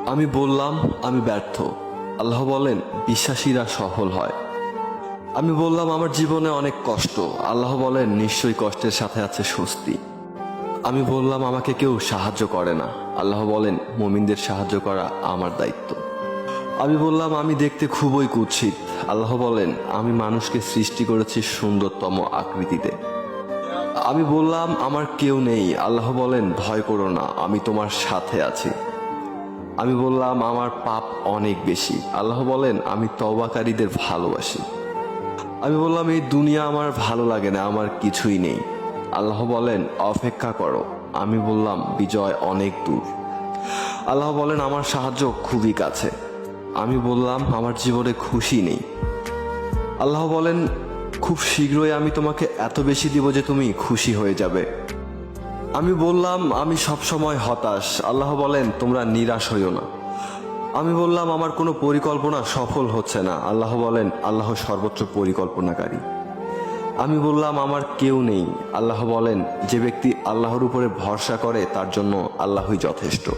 আমি বললাম আমি ব্যর্থ। আল্লাহ বলেন বিশ্বাসীরা সফল হয়। আমি বললাম আমার জীবনে অনেক কষ্ট। আল্লাহ বলেন নিশ্চয়ই কষ্টের সাথে আছে স্বস্তি। আমি বললাম আমাকে কেউ সাহায্য করে না। আল্লাহ বলেন মুমিনদের সাহায্য করা আমার দায়িত্ব। আমি বললাম আমি দেখতে খুবই কুৎসিত। আল্লাহ বলেন আমি মানুষকে সৃষ্টি করেছি সুন্দরতম আকৃতিতে। আমি বললাম আমার কেউ নেই। আল্লাহ বলেন ভয় করো না, আমি তোমার সাথে আছি। আমি বললাম আমার পাপ অনেক বেশি। আল্লাহ বলেন আমি তওবাকারীদের ভালোবাসি। আমি বললাম এই দুনিয়া আমার ভালো লাগে না, আমার কিছুই নেই। আল্লাহ বলেন অপেক্ষা করো। আমি বললাম বিজয় অনেক দূর। আল্লাহ বলেন আমার সাহায্য খুবই কাছে। আমি বললাম আমার জীবনে খুশি নেই। আল্লাহ বলেন খুব শীঘ্রই আমি তোমাকে এত বেশি দিব যে তুমি খুশি হয়ে যাবে। আমি বললাম আমি সবসময় হতাশ। আল্লাহ বলেন তোমরা নিরাশ হইও না। আমি বললাম আমার কোনো পরিকল্পনা সফল হচ্ছে না। আল্লাহ বলেন আল্লাহ সর্বোচ্চ পরিকল্পনাকারী। আমি বললাম আমার কেউ নেই। আল্লাহ বলেন যে ব্যক্তি আল্লাহর উপরে ভরসা করে তার জন্য আল্লাহই যথেষ্ট।